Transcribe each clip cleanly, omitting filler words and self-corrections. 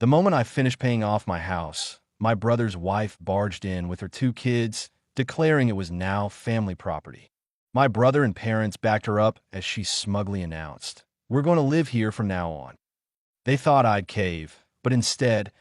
The moment I finished paying off my house, my brother's wife barged in with her two kids, declaring it was now family property. My brother and parents backed her up as she smugly announced, "We're going to live here from now on." They thought I'd cave, but instead,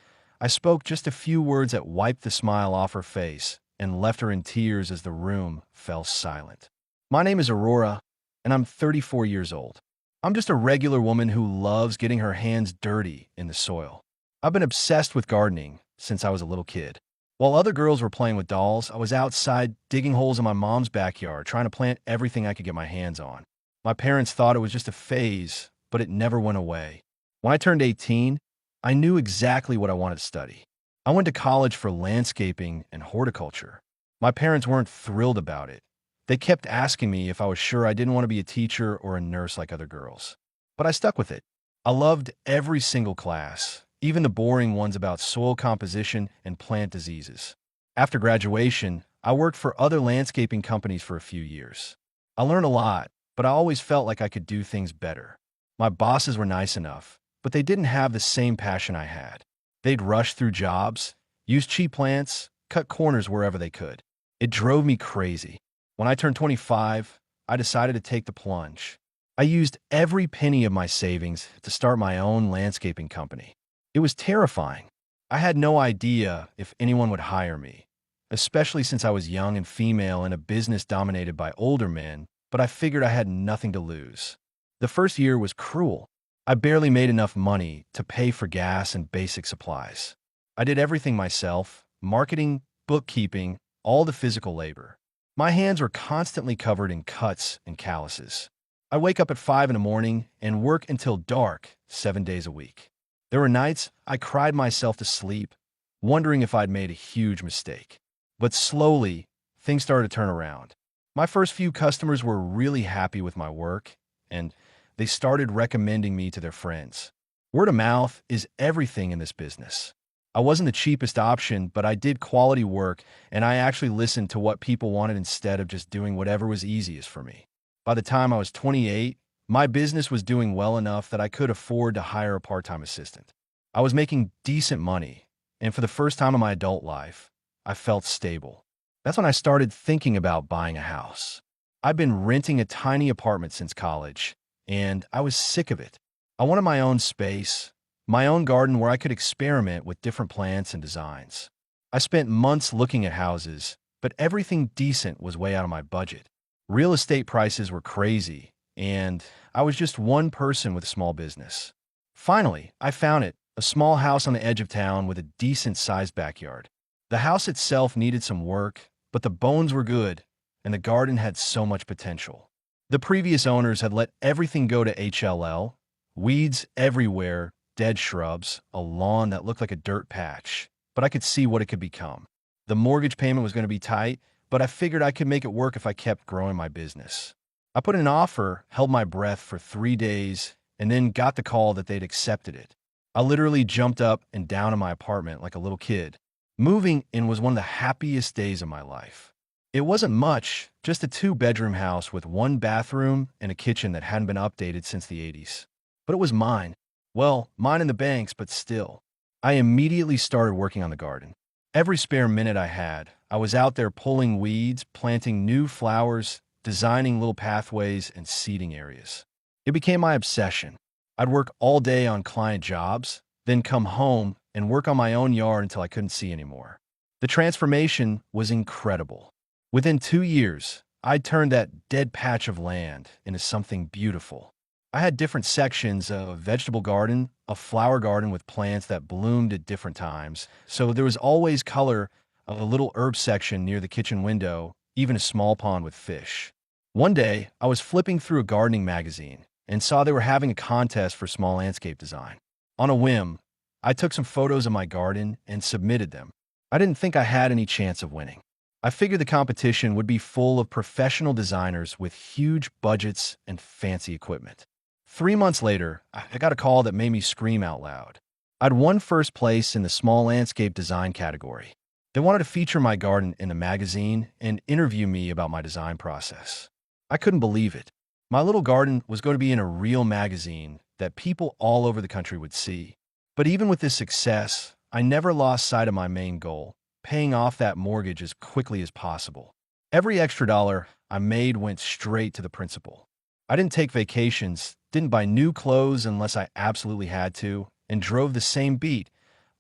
I spoke just a few words that wiped the smile off her face and left her in tears as the room fell silent. My name is Aurora, and I'm 34 years old. I'm just a regular woman who loves getting her hands dirty in the soil. I've been obsessed with gardening since I was a little kid. While other girls were playing with dolls, I was outside digging holes in my mom's backyard, trying to plant everything I could get my hands on. My parents thought it was just a phase, but it never went away. When I turned 18, I knew exactly what I wanted to study. I went to college for landscaping and horticulture. My parents weren't thrilled about it. They kept asking me if I was sure I didn't want to be a teacher or a nurse like other girls. But I stuck with it. I loved every single class, even the boring ones about soil composition and plant diseases. After graduation, I worked for other landscaping companies for a few years. I learned a lot, but I always felt like I could do things better. My bosses were nice enough, but they didn't have the same passion I had. They'd rush through jobs, use cheap plants, cut corners wherever they could. It drove me crazy. When I turned 25, I decided to take the plunge. I used every penny of my savings to start my own landscaping company. It was terrifying. I had no idea if anyone would hire me, especially since I was young and female in a business dominated by older men, but I figured I had nothing to lose. The first year was cruel. I barely made enough money to pay for gas and basic supplies. I did everything myself: marketing, bookkeeping, all the physical labor. My hands were constantly covered in cuts and calluses. I wake up at 5 in the morning and work until dark, 7 days a week. There were nights I cried myself to sleep, wondering if I'd made a huge mistake. But slowly, things started to turn around. My first few customers were really happy with my work, and they started recommending me to their friends. Word of mouth is everything in this business. I wasn't the cheapest option, but I did quality work, and I actually listened to what people wanted instead of just doing whatever was easiest for me. By the time I was 28, my business was doing well enough that I could afford to hire a part-time assistant. I was making decent money, and for the first time in my adult life, I felt stable. That's when I started thinking about buying a house. I'd been renting a tiny apartment since college, and I was sick of it. I wanted my own space, my own garden where I could experiment with different plants and designs. I spent months looking at houses, but everything decent was way out of my budget. Real estate prices were crazy, and I was just one person with a small business. Finally, I found it, a small house on the edge of town with a decent-sized backyard. The house itself needed some work, but the bones were good, and the garden had so much potential. The previous owners had let everything go to HLL, weeds everywhere, dead shrubs, a lawn that looked like a dirt patch, but I could see what it could become. The mortgage payment was going to be tight, but I figured I could make it work if I kept growing my business. I put in an offer, held my breath for 3 days, and then got the call that they'd accepted it. I literally jumped up and down in my apartment like a little kid. Moving in was one of the happiest days of my life. It wasn't much, just a 2-bedroom house with 1 bathroom and a kitchen that hadn't been updated since the 80s. But it was mine. Well, mine in the banks, but still. I immediately started working on the garden. Every spare minute I had, I was out there pulling weeds, planting new flowers, designing little pathways, and seeding areas. It became my obsession. I'd work all day on client jobs, then come home and work on my own yard until I couldn't see anymore. The transformation was incredible. Within 2 years, I'd turned that dead patch of land into something beautiful. I had different sections: a vegetable garden, a flower garden with plants that bloomed at different times, so there was always color, a little herb section near the kitchen window, even a small pond with fish. One day, I was flipping through a gardening magazine and saw they were having a contest for small landscape design. On a whim, I took some photos of my garden and submitted them. I didn't think I had any chance of winning. I figured the competition would be full of professional designers with huge budgets and fancy equipment. 3 months later, I got a call that made me scream out loud. I'd won first place in the small landscape design category. They wanted to feature my garden in the magazine and interview me about my design process. I couldn't believe it. My little garden was going to be in a real magazine that people all over the country would see. But even with this success, I never lost sight of my main goal, paying off that mortgage as quickly as possible. Every extra dollar I made went straight to the principal. I didn't take vacations, didn't buy new clothes unless I absolutely had to, and drove the same beat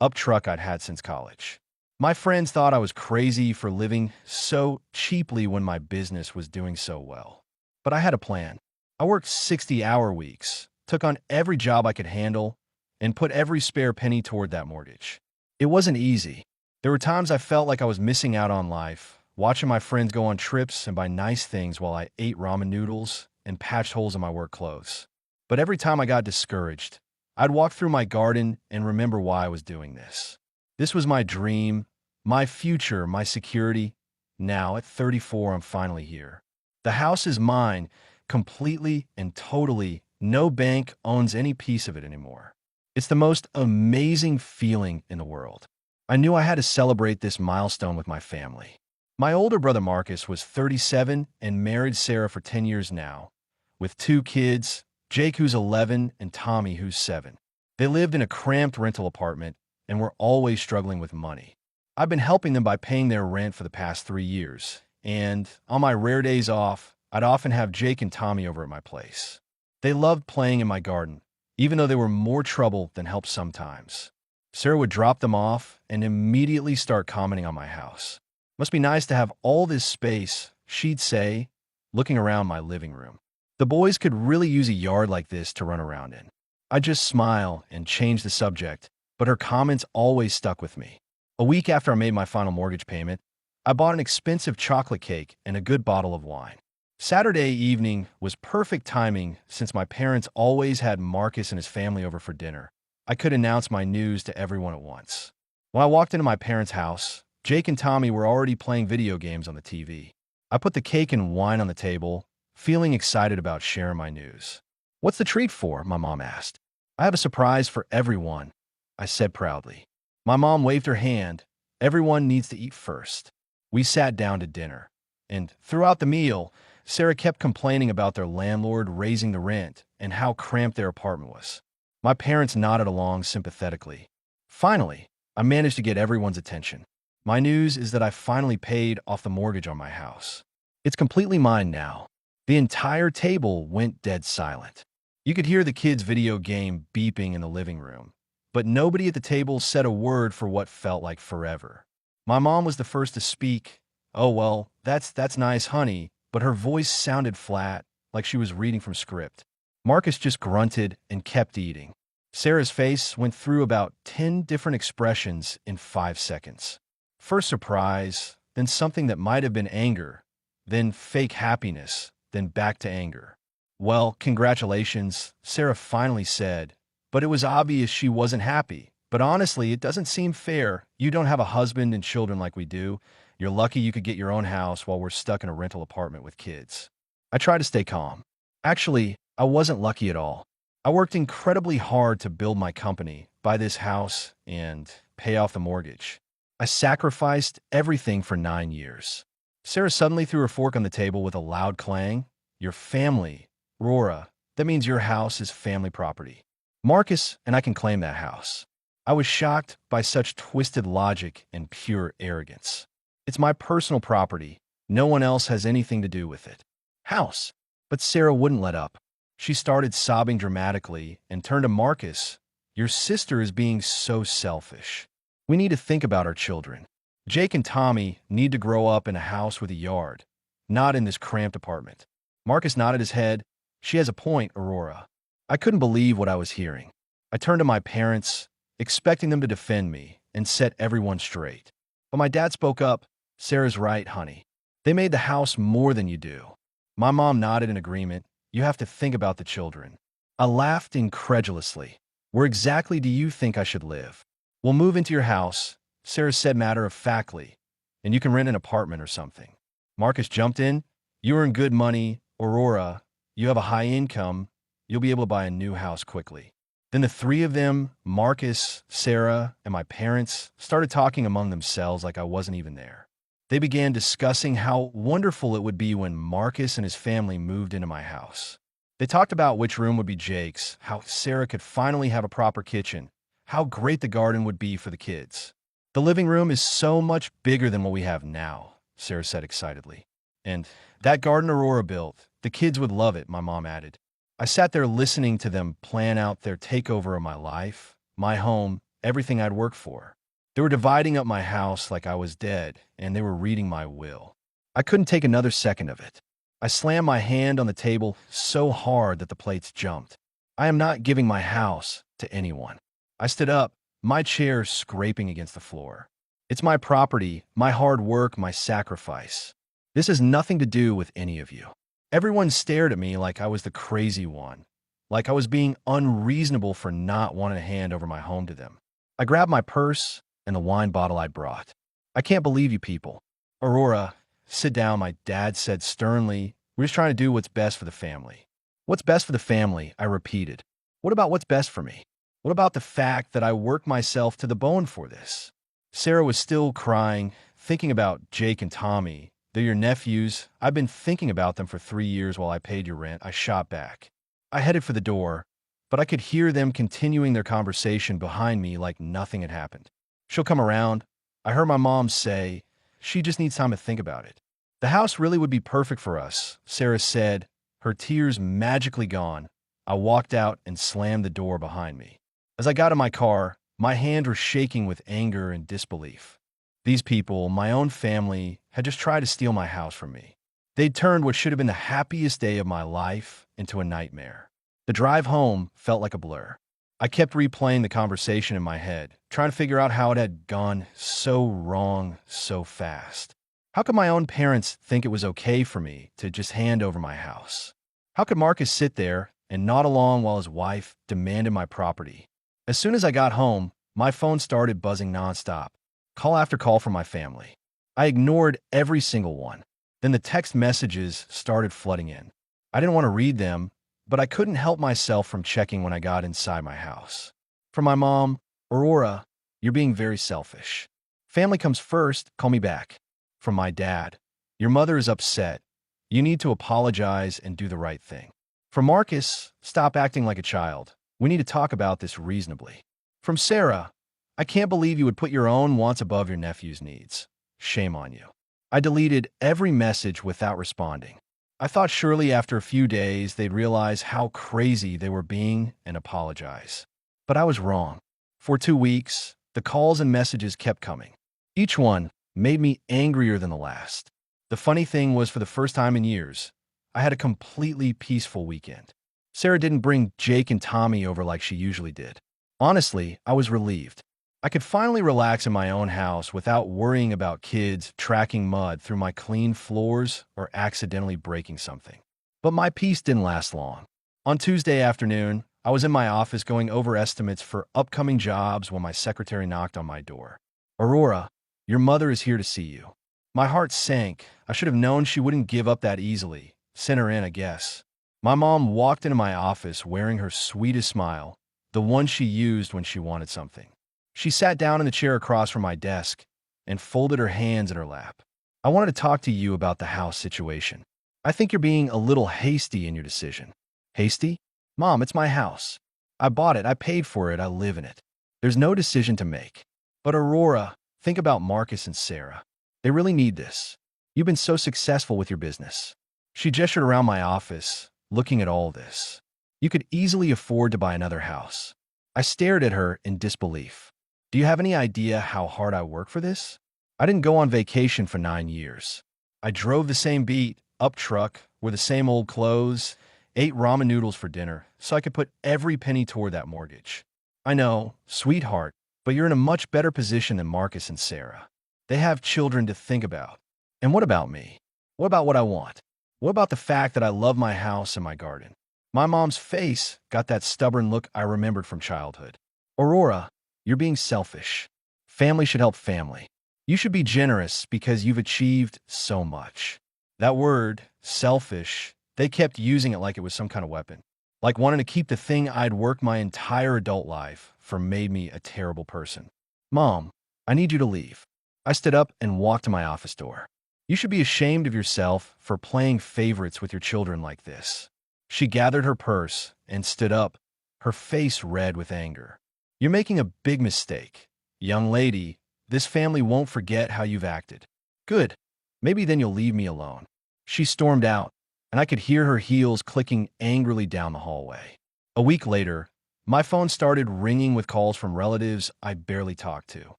up truck I'd had since college. My friends thought I was crazy for living so cheaply when my business was doing so well. But I had a plan. I worked 60-hour weeks, took on every job I could handle, and put every spare penny toward that mortgage. It wasn't easy. There were times I felt like I was missing out on life, watching my friends go on trips and buy nice things while I ate ramen noodles and patched holes in my work clothes. But every time I got discouraged, I'd walk through my garden and remember why I was doing this. This was my dream, my future, my security. Now, at 34, I'm finally here. The house is mine, completely and totally. No bank owns any piece of it anymore. It's the most amazing feeling in the world. I knew I had to celebrate this milestone with my family. My older brother Marcus was 37 and married Sarah for 10 years now, with 2 kids, Jake, who's 11, and Tommy, who's 7. They lived in a cramped rental apartment and were always struggling with money. I've been helping them by paying their rent for the past 3 years, and on my rare days off, I'd often have Jake and Tommy over at my place. They loved playing in my garden, even though they were more trouble than help sometimes. Sarah would drop them off and immediately start commenting on my house. Must be nice to have all this space, she'd say, looking around my living room. The boys could really use a yard like this to run around in. I'd just smile and change the subject, but her comments always stuck with me. A week after I made my final mortgage payment, I bought an expensive chocolate cake and a good bottle of wine. Saturday evening was perfect timing since my parents always had Marcus and his family over for dinner. I could announce my news to everyone at once. When I walked into my parents' house, Jake and Tommy were already playing video games on the TV. I put the cake and wine on the table, feeling excited about sharing my news. "What's the treat for?" my mom asked. "I have a surprise for everyone," I said proudly. My mom waved her hand. "Everyone needs to eat first." We sat down to dinner, and throughout the meal, Sarah kept complaining about their landlord raising the rent and how cramped their apartment was. My parents nodded along sympathetically. Finally, I managed to get everyone's attention. My news is that I finally paid off the mortgage on my house. It's completely mine now. The entire table went dead silent. You could hear the kids' video game beeping in the living room, but nobody at the table said a word for what felt like forever. My mom was the first to speak. "Oh, well, that's nice, honey," but her voice sounded flat, like she was reading from script. Marcus just grunted and kept eating. Sarah's face went through about 10 different expressions in 5 seconds. First surprise, then something that might have been anger, then fake happiness, then back to anger. "Well, congratulations," Sarah finally said, but it was obvious she wasn't happy. "But honestly, it doesn't seem fair. You don't have a husband and children like we do. You're lucky you could get your own house while we're stuck in a rental apartment with kids." I tried to stay calm. Actually, I wasn't lucky at all. I worked incredibly hard to build my company, buy this house, and pay off the mortgage. I sacrificed everything for 9 years. Sarah suddenly threw her fork on the table with a loud clang. "Your family, Rora, that means your house is family property. Marcus and I can claim that house." I was shocked by such twisted logic and pure arrogance. "It's my personal property. No one else has anything to do with it." "House." But Sarah wouldn't let up. She started sobbing dramatically and turned to Marcus. "Your sister is being so selfish. We need to think about our children. Jake and Tommy need to grow up in a house with a yard, not in this cramped apartment." Marcus nodded his head. "She has a point, Aurora." I couldn't believe what I was hearing. I turned to my parents, expecting them to defend me and set everyone straight. But my dad spoke up. "Sarah's right, honey. They made the house more than you do." My mom nodded in agreement. "You have to think about the children." I laughed incredulously. "Where exactly do you think I should live?" "We'll move into your house," Sarah said matter-of-factly, "and you can rent an apartment or something." Marcus jumped in. "You earn good money, Aurora. You have a high income. You'll be able to buy a new house quickly." Then the 3 of them, Marcus, Sarah, and my parents, started talking among themselves like I wasn't even there. They began discussing how wonderful it would be when Marcus and his family moved into my house. They talked about which room would be Jake's, how Sarah could finally have a proper kitchen, how great the garden would be for the kids. The living room is so much bigger than what we have now, Sarah said excitedly. And that garden Aurora built, the kids would love it, my mom added. I sat there listening to them plan out their takeover of my life, my home, everything I'd worked for. They were dividing up my house like I was dead, and they were reading my will. I couldn't take another second of it. I slammed my hand on the table so hard that the plates jumped. I am not giving my house to anyone. I stood up, my chair scraping against the floor. It's my property, my hard work, my sacrifice. This has nothing to do with any of you. Everyone stared at me like I was the crazy one, like I was being unreasonable for not wanting to hand over my home to them. I grabbed my purse and the wine bottle I'd brought. I can't believe you people. Aurora, sit down, my dad said sternly. We're just trying to do what's best for the family. What's best for the family, I repeated. What about what's best for me? What about the fact that I worked myself to the bone for this? Sarah was still crying, thinking about Jake and Tommy. They're your nephews. I've been thinking about them for 3 years while I paid your rent. I shot back. I headed for the door, but I could hear them continuing their conversation behind me like nothing had happened. She'll come around. I heard my mom say, she just needs time to think about it. The house really would be perfect for us, Sarah said, her tears magically gone. I walked out and slammed the door behind me. As I got in my car, my hands were shaking with anger and disbelief. These people, my own family, had just tried to steal my house from me. They'd turned what should have been the happiest day of my life into a nightmare. The drive home felt like a blur. I kept replaying the conversation in my head, trying to figure out how it had gone so wrong so fast. How could my own parents think it was okay for me to just hand over my house? How could Marcus sit there and nod along while his wife demanded my property? As soon as I got home, my phone started buzzing nonstop, call after call from my family. I ignored every single one. Then the text messages started flooding in. I didn't want to read them, but I couldn't help myself from checking when I got inside my house. From my mom, Aurora, you're being very selfish. Family comes first, call me back. From my dad, your mother is upset. You need to apologize and do the right thing. From Marcus, stop acting like a child. We need to talk about this reasonably. From Sarah, I can't believe you would put your own wants above your nephew's needs. Shame on you. I deleted every message without responding. I thought surely after a few days they'd realize how crazy they were being and apologize. But I was wrong. For 2 weeks, the calls and messages kept coming. Each one made me angrier than the last. The funny thing was, for the first time in years, I had a completely peaceful weekend. Sarah didn't bring Jake and Tommy over like she usually did. Honestly, I was relieved. I could finally relax in my own house without worrying about kids tracking mud through my clean floors or accidentally breaking something. But my peace didn't last long. On Tuesday afternoon, I was in my office going over estimates for upcoming jobs when my secretary knocked on my door. Aurora, your mother is here to see you. My heart sank. I should have known she wouldn't give up that easily. Sent her in, I guess. My mom walked into my office wearing her sweetest smile, the one she used when she wanted something. She sat down in the chair across from my desk and folded her hands in her lap. I wanted to talk to you about the house situation. I think you're being a little hasty in your decision. Hasty? Mom, it's my house. I bought it, I paid for it, I live in it. There's no decision to make. But Aurora, think about Marcus and Sarah. They really need this. You've been so successful with your business. She gestured around my office, looking at all this. You could easily afford to buy another house. I stared at her in disbelief. Do you have any idea how hard I work for this? I didn't go on vacation for 9 years. I drove the same beat, up truck, wore the same old clothes, ate ramen noodles for dinner, so I could put every penny toward that mortgage. I know, sweetheart, but you're in a much better position than Marcus and Sarah. They have children to think about. And what about me? What about what I want? What about the fact that I love my house and my garden? My mom's face got that stubborn look I remembered from childhood. Aurora, you're being selfish. Family should help family. You should be generous because you've achieved so much. That word, selfish, they kept using it like it was some kind of weapon. Like wanting to keep the thing I'd worked my entire adult life for made me a terrible person. Mom, I need you to leave. I stood up and walked to my office door. You should be ashamed of yourself for playing favorites with your children like this. She gathered her purse and stood up, her face red with anger. You're making a big mistake. Young lady, this family won't forget how you've acted. Good. Maybe then you'll leave me alone. She stormed out, and I could hear her heels clicking angrily down the hallway. A week later, my phone started ringing with calls from relatives I barely talked to.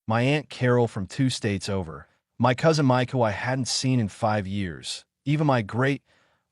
My Aunt Carol from 2 states over, my cousin Mike, who I hadn't seen in 5 years, even my great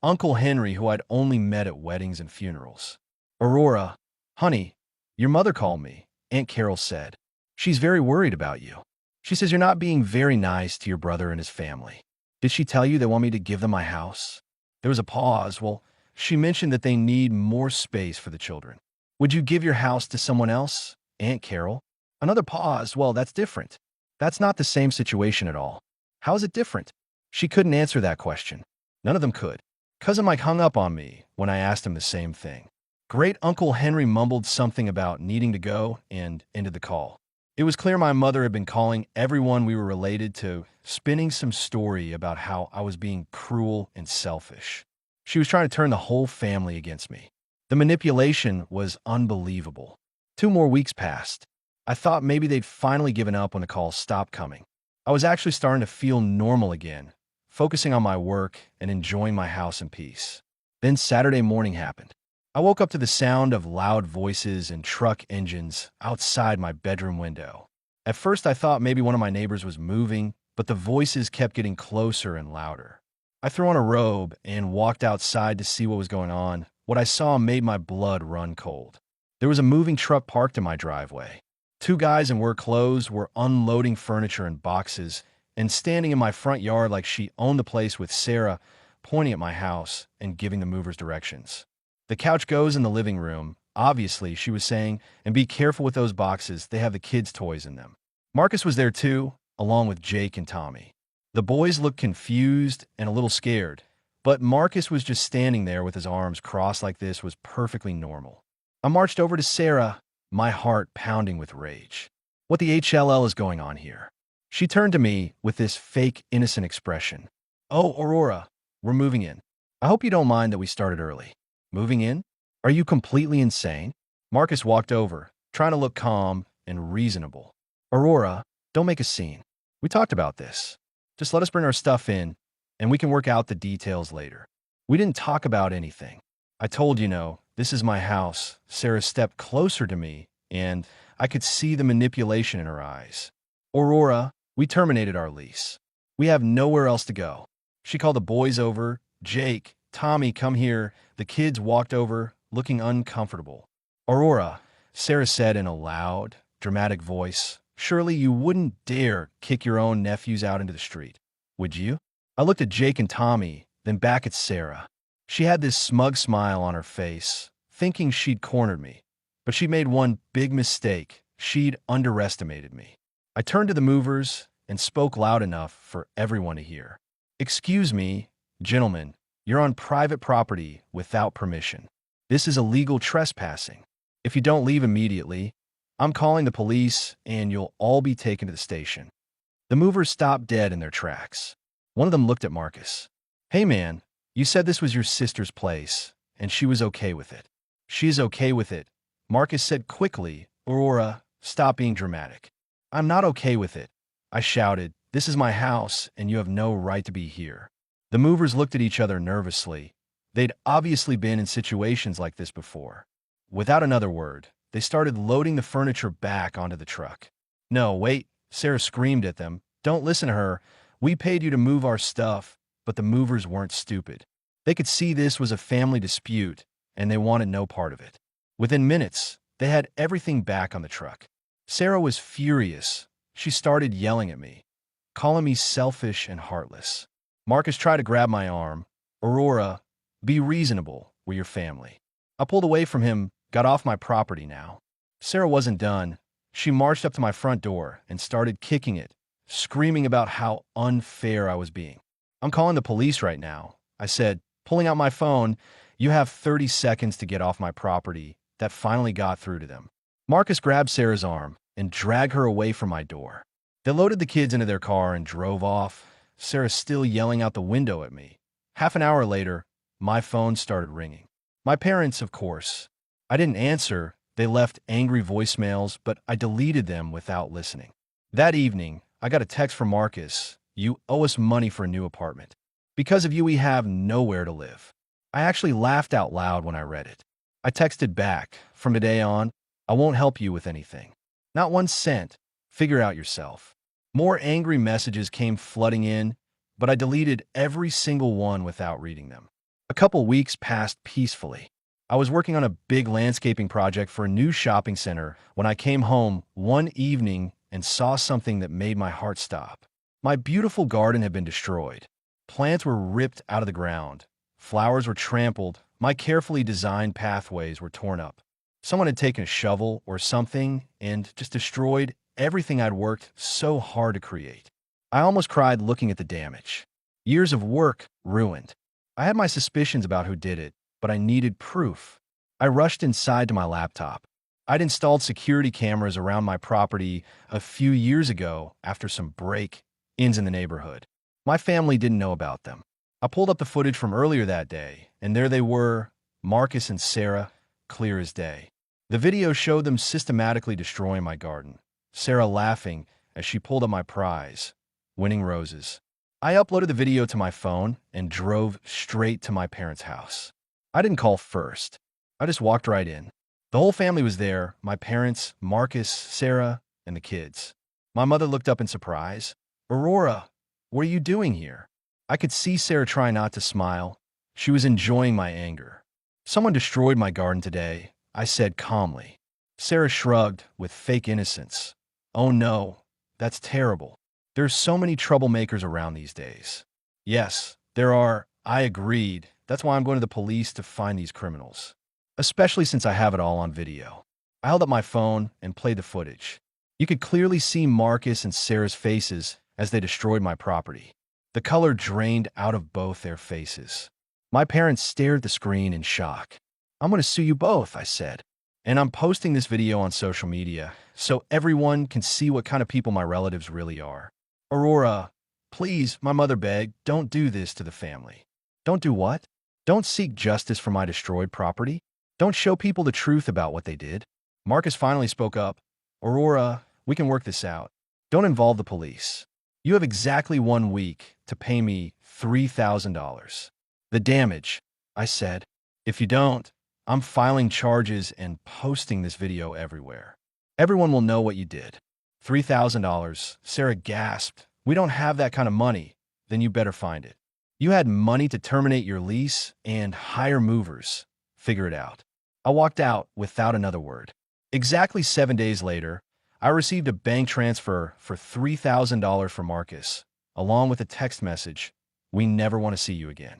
Uncle Henry, who I'd only met at weddings and funerals. Aurora, honey, your mother called me, Aunt Carol said. She's very worried about you. She says you're not being very nice to your brother and his family. Did she tell you they want me to give them my house? There was a pause. Well, she mentioned that they need more space for the children. Would you give your house to someone else, Aunt Carol? Another pause. Well, that's different. That's not the same situation at all. How is it different? She couldn't answer that question. None of them could. Cousin Mike hung up on me when I asked him the same thing. Great Uncle Henry mumbled something about needing to go and ended the call. It was clear my mother had been calling everyone we were related to, spinning some story about how I was being cruel and selfish. She was trying to turn the whole family against me. The manipulation was unbelievable. 2 more weeks passed. I thought maybe they'd finally given up when the calls stopped coming. I was actually starting to feel normal again, focusing on my work and enjoying my house in peace. Then Saturday morning happened. I woke up to the sound of loud voices and truck engines outside my bedroom window. At first, I thought maybe one of my neighbors was moving, but the voices kept getting closer and louder. I threw on a robe and walked outside to see what was going on. What I saw made my blood run cold. There was a moving truck parked in my driveway. 2 guys in work clothes were unloading furniture in boxes and standing in my front yard like she owned the place, with Sarah pointing at my house and giving the movers directions. The couch goes in the living room. Obviously, she was saying, and be careful with those boxes. They have the kids' toys in them. Marcus was there too, along with Jake and Tommy. The boys looked confused and a little scared, but Marcus was just standing there with his arms crossed like this was perfectly normal. I marched over to Sarah, my heart pounding with rage. What the HLL is going on here? She turned to me with this fake innocent expression. Oh, Aurora, we're moving in. I hope you don't mind that we started early. Moving in? Are you completely insane? Marcus walked over, trying to look calm and reasonable. Aurora, don't make a scene. We talked about this. Just let us bring our stuff in, and we can work out the details later. We didn't talk about anything. I told you, this is my house. Sarah stepped closer to me, and I could see the manipulation in her eyes. Aurora, we terminated our lease. We have nowhere else to go. She called the boys over. Jake, Tommy, come here. The kids walked over, looking uncomfortable. Aurora, Sarah said in a loud, dramatic voice, surely you wouldn't dare kick your own nephews out into the street, would you? I looked at Jake and Tommy, then back at Sarah. She had this smug smile on her face, thinking she'd cornered me. But she made one big mistake. She'd underestimated me. I turned to the movers and spoke loud enough for everyone to hear. Excuse me, gentlemen. You're on private property without permission. This is illegal trespassing. If you don't leave immediately, I'm calling the police and you'll all be taken to the station. The movers stopped dead in their tracks. One of them looked at Marcus. Hey man, you said this was your sister's place, and she was okay with it. She is okay with it, Marcus said quickly. Aurora, stop being dramatic. I'm not okay with it. I shouted, this is my house, and you have no right to be here. The movers looked at each other nervously. They'd obviously been in situations like this before. Without another word, they started loading the furniture back onto the truck. No, wait, Sarah screamed at them. Don't listen to her. We paid you to move our stuff, but the movers weren't stupid. They could see this was a family dispute, and they wanted no part of it. Within minutes, they had everything back on the truck. Sarah was furious. She started yelling at me, calling me selfish and heartless. Marcus tried to grab my arm. Aurora, be reasonable. We're your family. I pulled away from him, got off my property now. Sarah wasn't done. She marched up to my front door and started kicking it, screaming about how unfair I was being. I'm calling the police right now, I said, pulling out my phone. You have 30 seconds to get off my property. That finally got through to them. Marcus grabbed Sarah's arm and dragged her away from my door. They loaded the kids into their car and drove off, Sarah still yelling out the window at me. Half an hour later, my phone started ringing. My parents, of course. I didn't answer. They left angry voicemails, but I deleted them without listening. That evening, I got a text from Marcus. You owe us money for a new apartment. Because of you, we have nowhere to live. I actually laughed out loud when I read it. I texted back, from today on, I won't help you with anything. Not 1 cent. Figure out yourself. More angry messages came flooding in, but I deleted every single one without reading them. A couple weeks passed peacefully. I was working on a big landscaping project for a new shopping center when I came home one evening and saw something that made my heart stop. My beautiful garden had been destroyed. Plants were ripped out of the ground. Flowers were trampled. My carefully designed pathways were torn up. Someone had taken a shovel or something and just destroyed everything I'd worked so hard to create. I almost cried looking at the damage. Years of work ruined. I had my suspicions about who did it, but I needed proof. I rushed inside to my laptop. I'd installed security cameras around my property a few years ago after some break-ins in the neighborhood. My family didn't know about them. I pulled up the footage from earlier that day, and there they were, Marcus and Sarah, clear as day. The video showed them systematically destroying my garden, Sarah laughing as she pulled up my prize, winning roses. I uploaded the video to my phone and drove straight to my parents' house. I didn't call first. I just walked right in. The whole family was there, my parents, Marcus, Sarah, and the kids. My mother looked up in surprise. Aurora, what are you doing here? I could see Sarah try not to smile. She was enjoying my anger. Someone destroyed my garden today, I said calmly. Sarah shrugged with fake innocence. Oh no, that's terrible. There's so many troublemakers around these days. Yes, there are, I agreed. That's why I'm going to the police to find these criminals. Especially since I have it all on video. I held up my phone and played the footage. You could clearly see Marcus and Sarah's faces as they destroyed my property. The color drained out of both their faces. My parents stared at the screen in shock. I'm going to sue you both, I said. And I'm posting this video on social media so everyone can see what kind of people my relatives really are. Aurora, please, my mother begged, don't do this to the family. Don't do what? Don't seek justice for my destroyed property? Don't show people the truth about what they did? Marcus finally spoke up. Aurora, we can work this out. Don't involve the police. You have exactly 1 week to pay me $3,000. The damage, I said. If you don't, I'm filing charges and posting this video everywhere. Everyone will know what you did. $3,000, Sarah gasped. We don't have that kind of money. Then you better find it. You had money to terminate your lease and hire movers. Figure it out. I walked out without another word. Exactly 7 days later, I received a bank transfer for $3,000 from Marcus, along with a text message, we never want to see you again.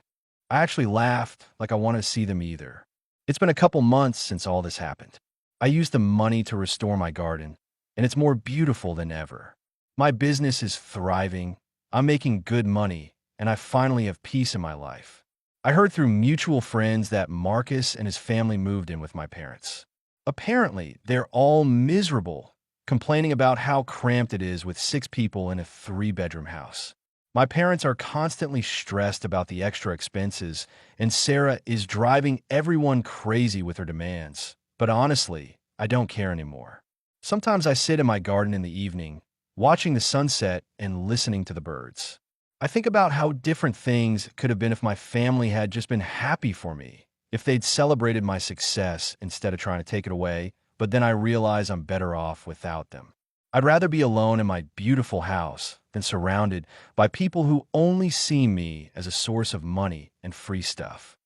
I actually laughed like I wanted to see them either. It's been a couple months since all this happened. I used the money to restore my garden, and it's more beautiful than ever. My business is thriving, I'm making good money, and I finally have peace in my life. I heard through mutual friends that Marcus and his family moved in with my parents. Apparently, they're all miserable, complaining about how cramped it is with 6 people in a 3-bedroom house. My parents are constantly stressed about the extra expenses, and Sarah is driving everyone crazy with her demands. But honestly, I don't care anymore. Sometimes I sit in my garden in the evening, watching the sunset and listening to the birds. I think about how different things could have been if my family had just been happy for me, if they'd celebrated my success instead of trying to take it away, but then I realize I'm better off without them. I'd rather be alone in my beautiful house than surrounded by people who only see me as a source of money and free stuff.